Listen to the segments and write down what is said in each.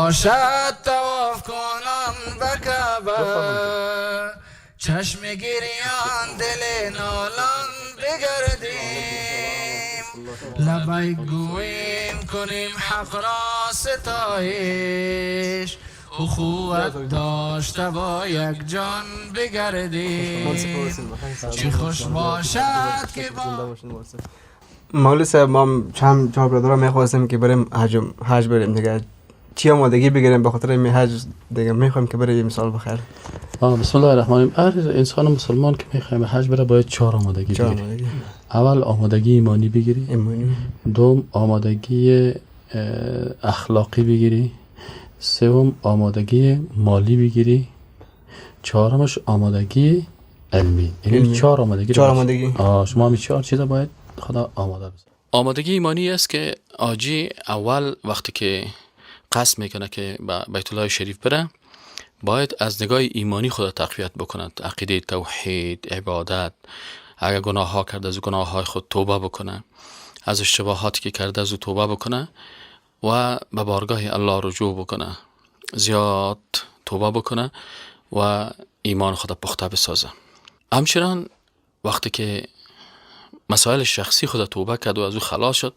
باشد طواف کنم به کعبه، چشم گریان دل نالان بگردیم، لبیک گویم کنیم حق را ستایش، اخوت داشته با یک جان بگردیم، چی خوش باشد که با مولوی صاحب ما چند چهار برادر میخواستیم که بریم حج بریم دیگه، چی آمادگی بگیریم به خاطر این حج دیگه میخوایم که بریم مثال بخیر. بسم الله الرحمن الرحیم. هر انسان مسلمان که میخوایم حج بره باید 4 آمادگی بگیری. اول آمادگی ایمانی بگیری، دوم آمادگی اخلاقی بگیری، سوم آمادگی مالی بگیری، چهارمش آمادگی علمی. یعنی 4 آمادگی. شما همین 4 چیزا باید خدا آماده بذاره. آمادگی ایمانی است که آجی اول وقتی که قصد میکنه که به بیت الله شریف بره، باید از نگاه ایمانی خدا تقویت بکند، عقیده توحید، عبادت، اگر گناه ها کرده از گناه های خود توبه بکنه، از اشتباهاتی که کرده از توبه بکنه و به بارگاه الله رجوع بکنه، زیاد توبه بکنه و ایمان خدا پخته بسازه. همچنان وقتی که مسائل شخصی خدا توبه کرد و از او خلاص شد،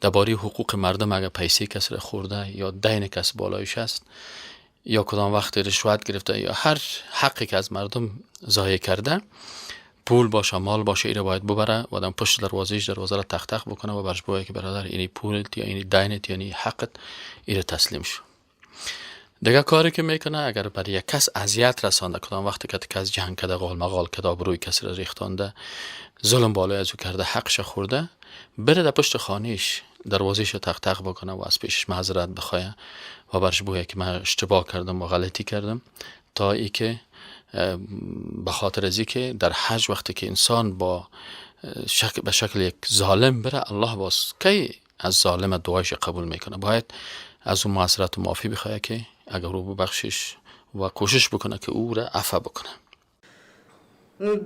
درباره حقوق مردم اگر پیسه کسی خورده یا دین کسی بالایش است یا کدام وقت رشوت گرفته یا هر حقی که از مردم ضایع کرده، پول باشه مال باشه، ایره باید ببره و آدم پشت دروازه را تق تق بکنه و برش بگه که برادر اینی پولت یا اینی دینت یا اینی حقت، ایره تسلیم شو. دیگه کاری که میکنه اگر برای یک کس اذیت رسانده، کدام وقتی که کس جنگ کرده، قال مقال کرده، آبروی کسی را ریختانده، ظلم بالای از او کرده، حقش خورده، بره در پشت خانهش دروازهش تق تق بکنه و از پیشش معذرت بخواه و برش بگه که من اشتباه کردم و غلطی کردم، تا ای که به خاطر ازی که در حج وقتی که انسان به شکل یک ظالم بره، الله باز کی از ظالم دعایش قبول میکنه، باید از اون معذرت و معافی بخواه که اگر رو ببخشش و کوشش بکنه که او را عفو بکنه.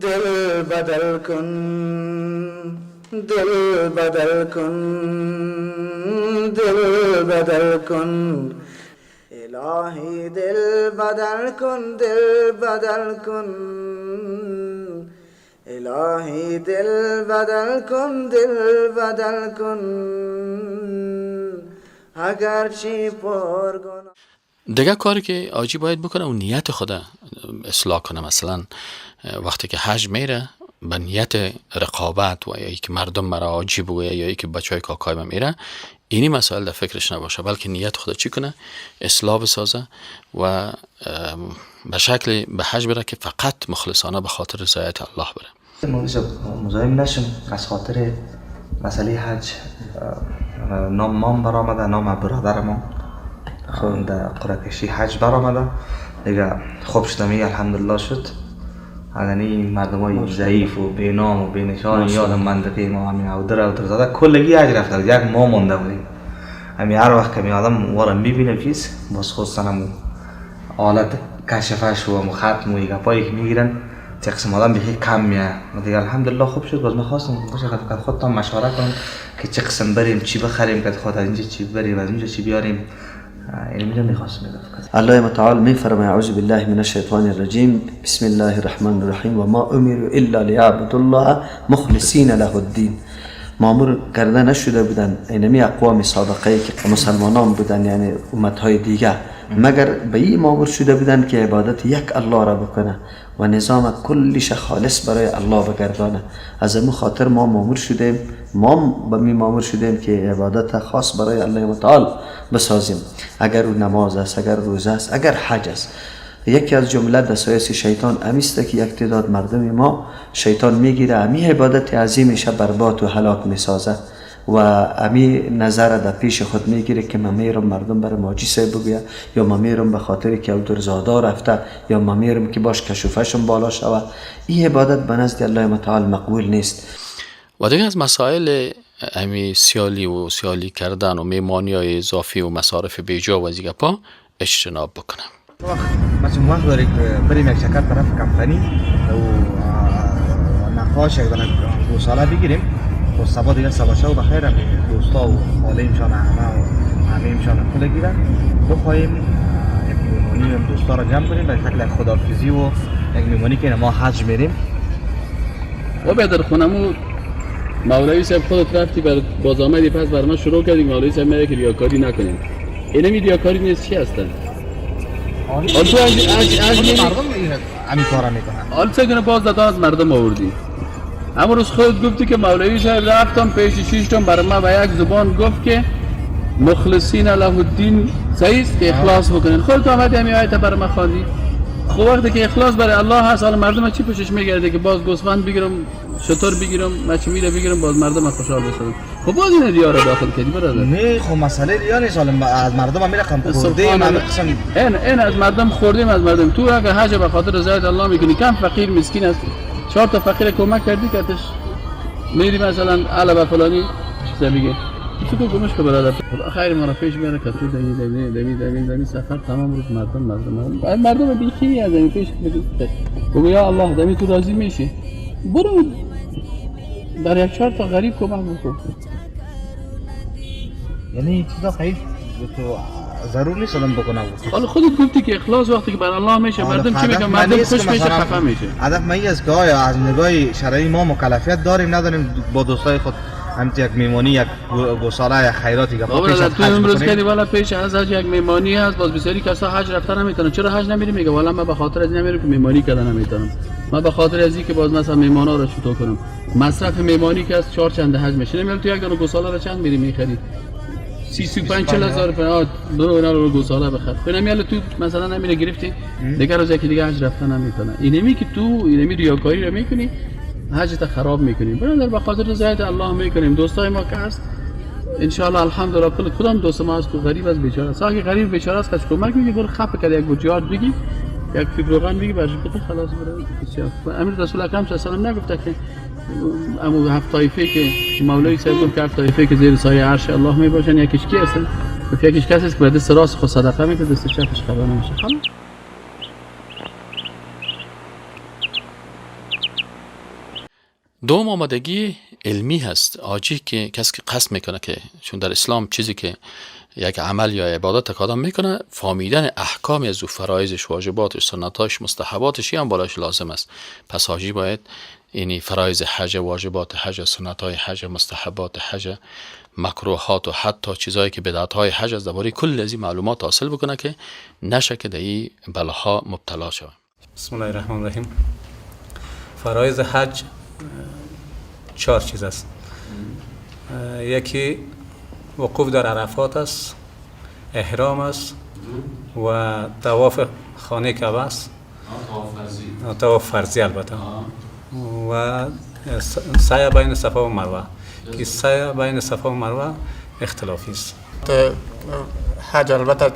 دل بدل کن، دل بدل کن، دل بدل کن، الهی دل بدل کن، دل بدل کن، الهی دل بدل کن، دل بدل کن، اگر چی پرگناه. دیگه کاری که آجی باید بکنه اون نیت خدا اصلاح کنه. مثلا وقتی که حج میره به نیت رقابت و یا که مردم مرا آجی بگویه یا که بچهای کاکای من میره، اینی مسائل در فکرش نباشه، بلکه نیت خدا چی کنه، اصلاح بسازه و به شکل به حج بره که فقط مخلصانه به خاطر رضایت الله بره. مزاحم نشم از خاطر مسئله حج. نام مام برآمده، نام برادر ما در قرعه‌کشی حج برآمده دیگه. خوب شدمی الحمدلله شد. یعنی مردمای ضعیف و بینام و بینشان یادم منطقه ما همین اودر زده کلگی حج رفته، یک ماه مونده بودیم. همین هر وقت که می آدم وارم میبینه چیز باز خودستانم حالت کشفش و ختم و گپایی که میگیرن چه قسم آدم بخی کم میه. دیگه الحمدلله خوب شد. باز میخواستم باشه خودتان مشوره کنم که چه قسم بریم، چی بخریم، که خود از اینجا چی بریم، از اینجا چی بیاریم. الله متعال میفرماید اعوذ بالله من الشیطان الرجیم بسم الله الرحمن الرحیم و ما امروا الا ليعبدوا الله مخلصین له الدین. مامور کرده نشده بودن اینمی اقوام سابقه که مسلمانان بودن، یعنی امتهای دیگه، مگر به این مامور شده بودن که عبادت یک الله را بکنه و نظام کلیش خالص برای الله بگردانه. از همون خاطر ما مامور شدیم، ما به می مامور شدیم که عبادت خاص برای الله متعال بسازیم. اگر او نماز است، اگر روزه است، اگر حج است. یکی از جمله دسایس شیطان امیسته که یک تعداد مردم ما شیطان میگیره امی عبادت عظیمش برباد و هلاک میسازه و امی نظر در پیش خود میگیره که من میرم مردم برای ماجیسه بگویه، یا من میرم به خاطر که او درزادا رفته، یا من میرم که باش کشوفشم بالا شوه. این عبادت به نزد الله متعال مقبول نیست. و دیگه از مسائل امی سیالی کردن و میمانی های اضافی و مصارف بیجا و از این گپا اجتناب بکنم. مثلا وقت داری که بریم یک چکر طرف کمپانی و نقاش یک دو ساله بگیریم و سبا دیگه سبا شو بخیر دوستا و خاله ایمشان همه و همه پول گیرن بخوایم یک میمونی هم دوستا را جمع کنیم به شکل خداحافظی و یک میمونی که ما حج میریم. و در خونمو مولوی صاحب خودت رفتی باز آمدی پس بر ما شروع کردی مولوی صاحب میگه که ریاکاری نکنیم. اینمی ریاکاری نیست چی هستن؟ حالا تو مردم همین کارا میکنن. حالا چگونه باز دادا از مردم آوردی؟ اما روز خود گفتی که مولوی صاحب رفتم پیش 6 تن بر ما به یک زبان گفت که مخلصین له الدین صحیح است که اخلاص بکنین. خودت آمدی همین آیت بر ما خواندی. خب وقتی که اخلاص برای الله هست حالا مردم چی پوشش میگرده که باز گوسفند بگیرم شطور بگیرم مچمیره بگیرم باز مردم خوشحال بشن. خب باز این ریا رو داخل کردی برادر. نه خب مسئله ریا نیست، حالا از مردم هم میرقم خوردیم این از مردم خوردیم از مردم. تو اگه حج به خاطر رضایت الله میکنی کم فقیر مسکین است 4 تا فقیر کمک کردی کاتش میری مثلا علاوه فلانی چیزا میگه تو کو گمش که برادر خیر ما را پیش میاره که تو دمی سفر تمام روز مردم بیخی از این پیش بگو یا الله دمی تو راضی میشی برو در یک 4 تا غریب کمک بکن. یعنی چیزا خیر تو ضرور نیست آدم بکنه. حالا خودت گفتی که اخلاص وقتی که بر الله میشه مردم چی میگن مردم خوش میشه خفه میشه. هدف من این است که آیا از نگاه شرعی ما مکلفیت داریم نداریم با دوستای خود همت یک میمونی یک گوساله یک خیراتی که پیش از حج امروز کردی والا پیش از حج یک میمونی هست باز بسیاری کسا حج رفتن نمیتونن. چرا حج نمیری؟ میگه والا من به خاطر از این نمیرم که میمونی کردن نمیتونم. من به خاطر از این که باز مثلا میمونا رو چطور کنم مصرف میمونی که از 4 چند حج میشه. نمیگم تو یک دونه گوساله رو چند میری میخری 35-40 هزار فراد برو اینا رو گوساله بخر. فهمیدی تو مثلا نمیره گرفتی دیگه روزی که دیگه حج رفتن نمیتونه. اینمی که تو اینمی ریاکاری رو میکنی حجت خراب میکنیم. برادر به خاطر رضایت الله میکنیم. دوستای ما که هست ان شاء الله الحمدلله کل کدام دوست ما از غریب از بیچاره است. اگه غریب بیچاره است کش کمک میگی برو خفه کرد یک بوجیار بگی یک فیبروغان بگی برش بده خلاص برو بسیار. امیر رسول اکرم صلی الله علیه و نگفته که امو 7 طایفه که مولوی صاحب گفت که 7 طایفه که زیر سایه عرش الله میباشن یکیش کی هستن؟ گفت یکیش کسی است که به دست راست خود صدقه میده دست چپش خبر نمیشه. خلاص دوم آمادگی علمی هست. آجی که کسی که قصد میکنه که چون در اسلام چیزی که یک عمل یا عبادت تقاضا میکنه فهمیدن احکام از او فرایضش واجباتش سنتاش مستحباتش هم بالاش لازم است. پس حاجی باید یعنی فرایض حج واجبات حج سنتای حج مستحبات حج مکروهات و حتی چیزایی که بدعت‌های حج از درباره کل از این معلومات حاصل بکنه که نشه که در این بلاها مبتلا شود. بسم الله الرحمن الرحیم. فرایض حج 4 چیز است. یکی وقوف در عرفات است، احرام است و طواف خانه کعبه است. طواف فرضی البته. و سعی بین صفا و مروه که سعی بین صفا و مروه اختلافی است. حج البته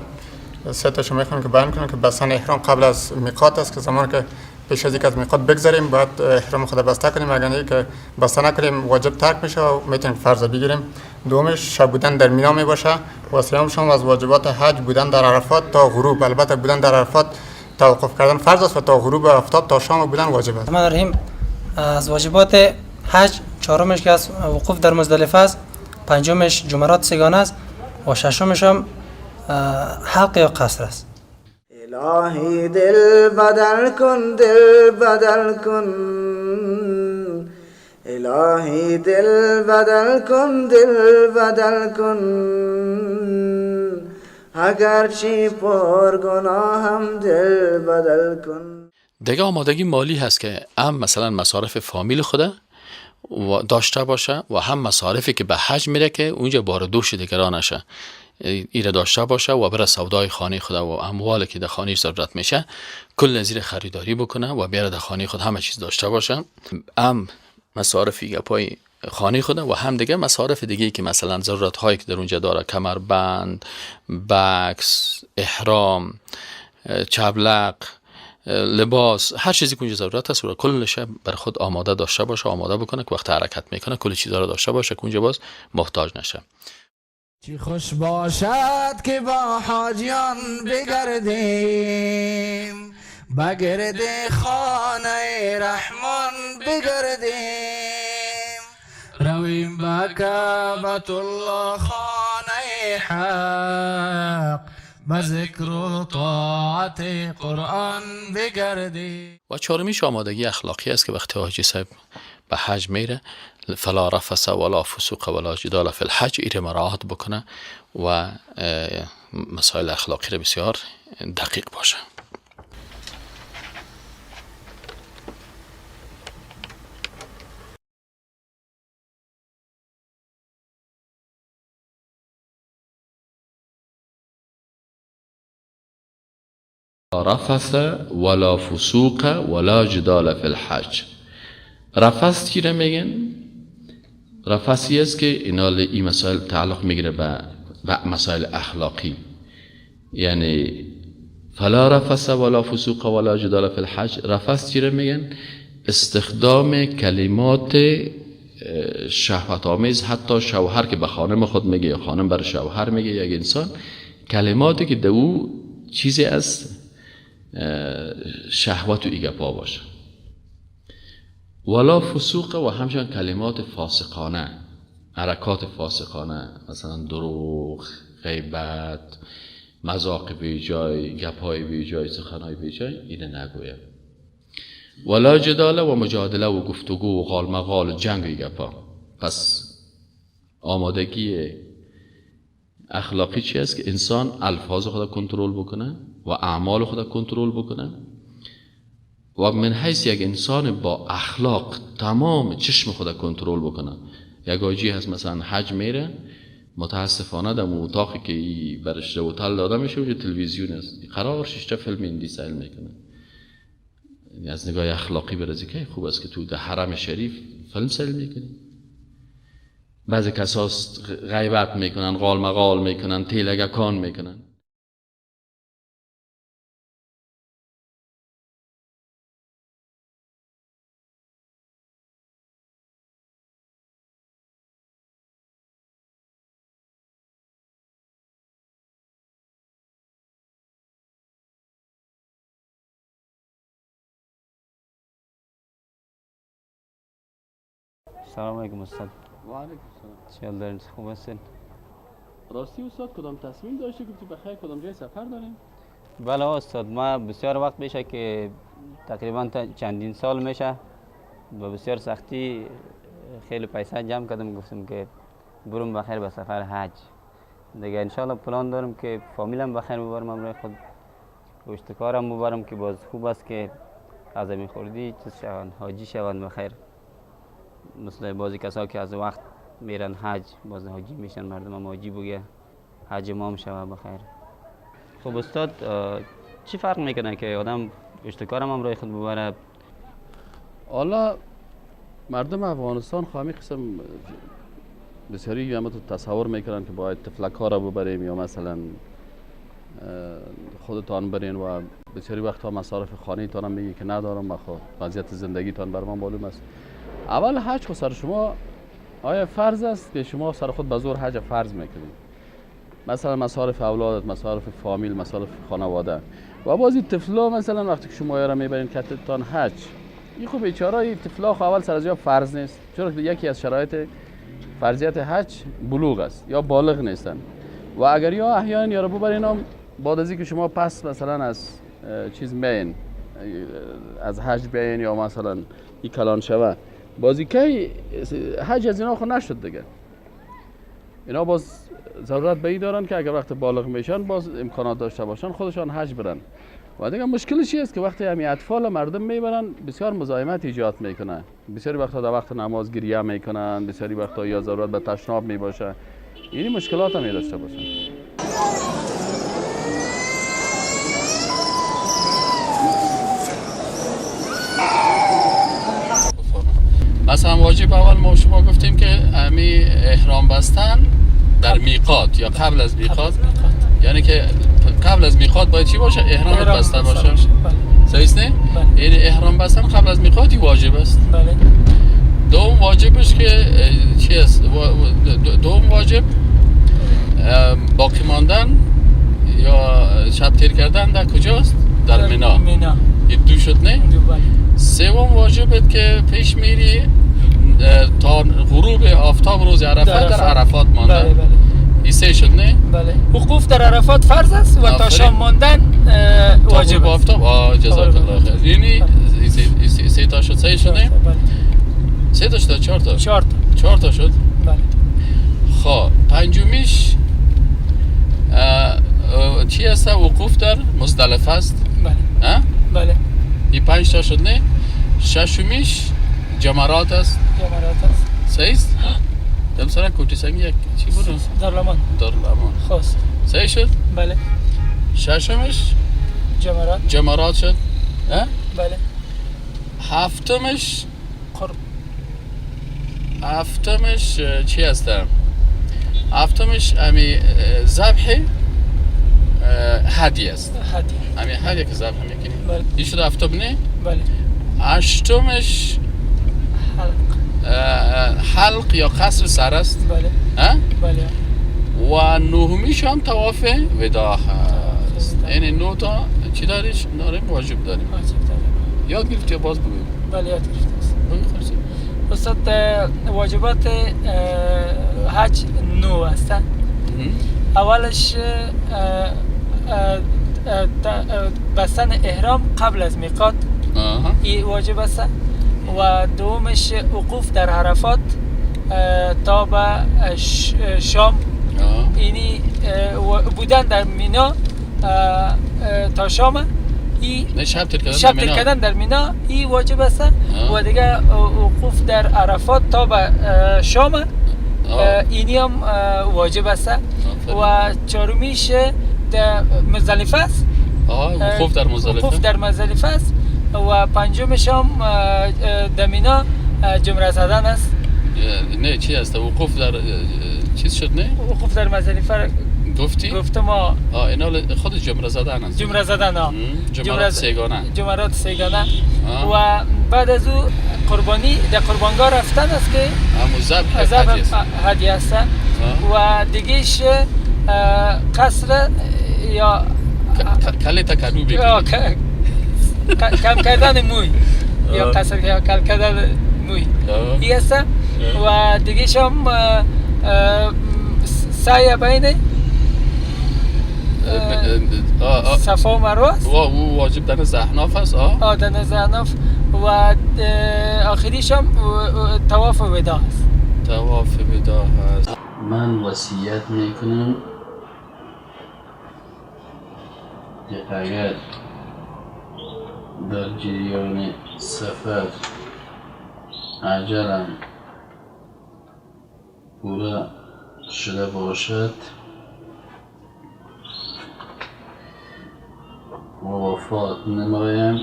3 تاشو میخوام که بیان کنم که بستن احرام قبل از میقات است که زمان که پیش از اینکه از میقات بگذریم باید احرام خود بسته کنیم. اگر نه که بسته نکنیم واجب ترک میشه و میتونیم فرض بگیریم. دومش شب بودن در مینا میباشه و سومش هم از واجبات حج بودن در عرفات تا غروب. البته بودن در عرفات توقف کردن فرض است و تا غروب آفتاب تا شام بودن واجب است. الرحمن الرحیم. از واجبات حج 4مش که از وقوف در مزدلفه است، 5مش جمرات سگانه است و 6مش هم حلق یا قصر است. الهی دل بدل کن دل بدل کن الهی دل بدل کن دل بدل کن اگر چی پر گناهم دل بدل کن. دیگه آمادگی مالی هست که هم مثلا مصارف فامیل خوده و داشته باشه و هم مصارفی که به حج میره که اونجا بار دوش دیگران نشه ایره داشته باشه و برای سودای خانه خود و اموالی که در خانه ضرورت میشه کل زیر خریداری بکنه و بیاره در خانه خود همه چیز داشته باشه. هم مصارفی پای خانه خود و هم دیگه مصارف دیگه که مثلا ضرورت هایی که در اونجا داره کمربند، بکس، احرام، چبلق، لباس، هر چیزی که اونجا ضرورت هست و کلش بر خود آماده داشته باشه، آماده بکنه که وقت حرکت میکنه کل چیزا رو داشته باشه که اونجا باز محتاج نشه. چی خوش باشد که با حاجیان بگردیم بگرد خانه رحمان بگردیم رویم با کعبت الله خانه حق و ذکر و طاعت قرآن بگردی. و چهارمیش آمادگی اخلاقی است که وقتی حاجی صاحب به حج میره فلا رفث ولا فسوق ولا جدال فی الحج ایره مراعات بکنه و مسائل اخلاقی را بسیار دقیق باشه. رفث ولا فسوق ولا جدال فی الحج. رفث چی را میگن؟ رفثی است که این مسائل تعلق میگیره به مسائل اخلاقی، یعنی فلا رفث ولا فسوق ولا جدال فی الحج. رفث چی را میگن؟ استخدام کلمات شهوت آمیز، حتی شوهر که به خانم خود میگه یا خانم برای شوهر میگه، یک انسان کلماتی که دو چیزی از شهوت و ایگپا باشه. ولا فسوق و همچنان کلمات فاسقانه، حرکات فاسقانه، مثلا دروغ، غیبت، مذاق بی جای، گپای بی جای، سخنای بی جای، اینه نگویم. ولا جدال و مجادله و گفتگو و قال مقال و جنگ و ایگپا. پس آمادگی اخلاقی چی است؟ که انسان الفاظ خود کنترل بکنه و اعمال خود کنترل بکنه و من حیث یک انسان با اخلاق تمام چشم خود کنترل بکنه. یک حاجی هست مثلا حج میره، متاسفانه در اتاقی که برش هتل داده میشه اونجا تلویزیون است، قرار 6 فیلم هندی سیل میکنه. یعنی از نگاه اخلاقی برازی که خوب است که تو در حرم شریف فیلم سیل میکنی. بعضی کسا غیبت میکنن، قال مقال میکنن، تیلگکان میکنن. سلام علیکم استاد. و علیکم چیال دارین؟ خوب هستین؟ راستی استاد کدام تصمیم داشتی که بخیر کدام جای سفر داریم؟ بله استاد، ما بسیار وقت میشه که تقریبا چندین سال میشه با بسیار سختی خیلی پیسه جمع کردم، گفتم که برم بخیر به سفر حج دیگه. انشالله پلان دارم که فامیلم بخیر ببرم، امروز خود اشتکارم ببرم که باز خوب است که از همین خوردی چیز شوند، حاجی شوند بخیر. مثل بعضی کسا که از وقت میرن حج باز حاجی میشن، مردم هم حاجی بگه حج ما هم شوه بخیر. خب استاد چی فرق میکنه که آدم اشتکارم هم رای خود ببره؟ حالا مردم افغانستان خواهی قسم بسیاری همه تو تصور میکنن که باید تفلک ها را ببریم یا مثلا خودتان برین و بسیاری وقتها مصارف خانه تان هم میگی که ندارم، وضعیت زندگی تان بر من معلوم است. اول حج خود سر شما آیا فرض است که شما سر خود به زور حج فرض میکنید؟ مثلا مصارف اولادت، مصارف فامیل، مصارف خانواده و بازی طفلا مثلا وقتی که شما را میبرین کتتان حج، این خب بیچاره طفلا اول سر از جا فرض نیست، چون یکی از شرایط فرضیت حج بلوغ است یا بالغ نیستن و اگر یا احیانا یا رو ببرین هم بعد از اینکه شما پس مثلا از چیز مین از حج بیاین یا مثلا این کلان شوه بازی که حج از اینا خود نشد دیگه. اینا باز ضرورت به این دارن که اگر وقت بالغ میشن باز امکانات داشته باشن خودشان حج برن. و دیگه مشکلش است که وقتی همین اطفال مردم میبرن بسیار مزاحمت ایجاد میکنه، بسیاری وقتا در وقت نماز گریه میکنن، بسیاری وقتا یا ضرورت به تشناب میباشه، یعنی مشکلات هم داشته باشن. مثلا واجب اول ما شما گفتیم که امی احرام بستن در میقات یا قبل از میقات، یعنی که قبل از میقات باید چی باشه؟ احرام بسته باشه. صحیح است نه؟ یعنی احرام بستن قبل از میقاتی واجب است. بله. دوم واجبش که چی است؟ دوم واجب باقی ماندن یا شب تیر کردن در کجاست؟ در مینا. این دو شد نه؟ سوم واجبت که پیش میری تا غروب آفتاب روز عرفات در عرفات مانده. این سه شد نه؟ بله. وقوف در عرفات فرض است و تا شام ماندن واجب است. جزاک الله خیر. یعنی سه تا شد، سه شد نه؟ سه تا شد، چهار تا؟ چهار تا شد؟ بله. خب پنجمیش چی است؟ وقوف در مزدلفه است؟ بله. بله. این 5 تا شد نه؟ ششمیش جمرات است؟ جمرات است. صحیح است؟ دم سرا کوتی سنگ یک چی بود؟ دارلامان. خواست. صحیح شد؟ بله. ششمش جمرات شد؟ بله. هفتمش قرب. هفتمش چی است؟ هفتمش امی ذبح هدیه است. امی هدیه که ذبح میکنی. بله. این شد هفتم نه؟ بله. هشتمش حلق یا قصر سر است. بله. بله. و نهمیش هم طواف وداع است. یعنی 9 تا چی داریش؟ داریم واجب داریم. یاد گرفتی باز بگو. بله یاد گرفتم. استاد واجبات حج 9 هستند. اولش بستن احرام قبل از میقات این واجب است و دومش وقوف در عرفات تا به شام، اینی بودن در مینا تا شام، شب تر کردن در مینا این واجب است و دیگه وقوف در عرفات تا به شام اینی هم واجب است و چهارمیش در مزدلفه است. وقوف در مزدلفه است و پنجمش هم در مینا جمره زدن است. نه چی است؟ وقوف در چیز شد نه؟ وقوف در مزدلفه گفتم اینا خود جمره زدن است. جمره زدن جمرات سیگانه و بعد از او قربانی در قربانگاه رفتن است که ذبح هدیه است و دیگهش قصر یا کلی تکدو بگیرید کم کردن موی یا قصر یا کل کردن موی این است و دیگهش هم سعی بین صفا و مروه است و واجب در زحناف است. در زحناف و آخریش هم طواف وداع است. طواف وداع است. من وصیت میکنم که اگر در جریان سفر عجلم پورا شده باشد و وفات نمایم،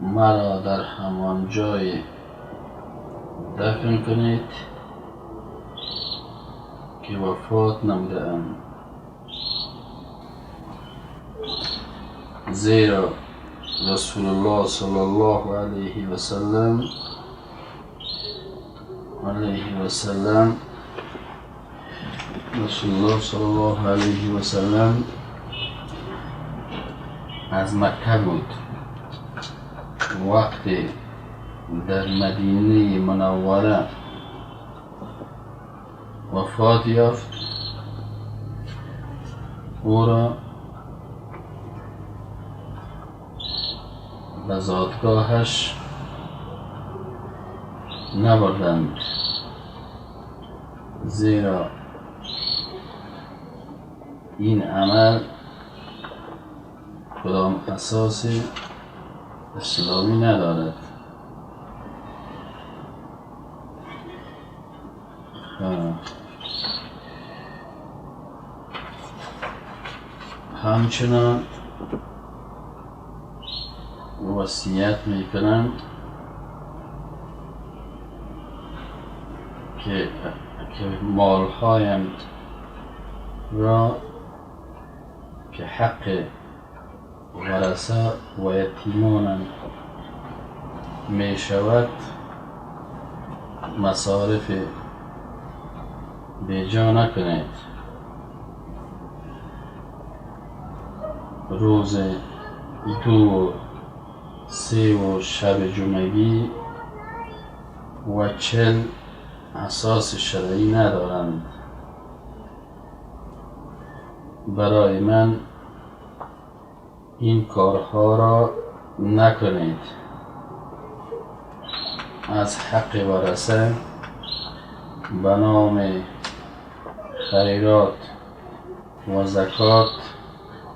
مرا در همان جای دفن کنید که وفات نموده‌ام، زیرا رسول الله صلی الله علیه و سلم رسول الله صلی الله علیه و سلم از مکه بود، وقتی در مدینه منوره وفات یافت او را به زادگاهش نبردند، زیرا این عمل کدام اساس اسلامی ندارد. همچنان وصیت میکنم که مالهایم را که حق ورثه و یتیمان می شود مصارف بیجا نکنید. روز 2 3 و شب جمعگی و 40 اساس شرعی ندارند. برای من این کارها را نکنید. از حق ورثه به نام خیرات و زکات،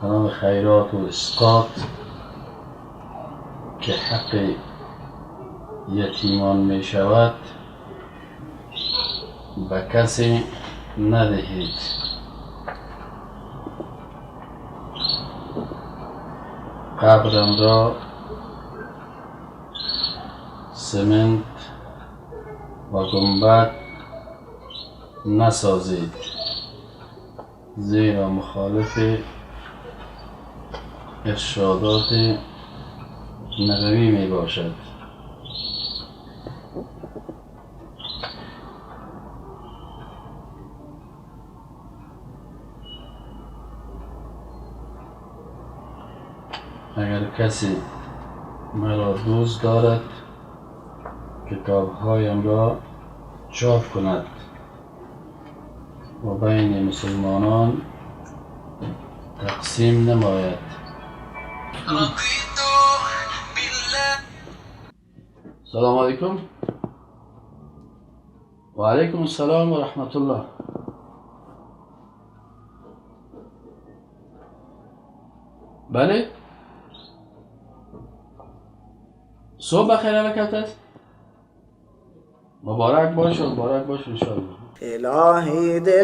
به نام خیرات و اسقاط که حق یتیمان می شود به کسی ندهید. قبرم را سمنت و گنبد نسازید، زیرا مخالف ارشادات نبوی می باشد. اگر کسی مرا دوست دارد کتابهایم را چاپ کند و بین مسلمانان تقسیم نماید. سلام علیکم. و علیکم السلام و رحمت الله. بله، صبح بخیر حرکت است. مبارک باشه، مبارک باشه انشاءالله. الهی دل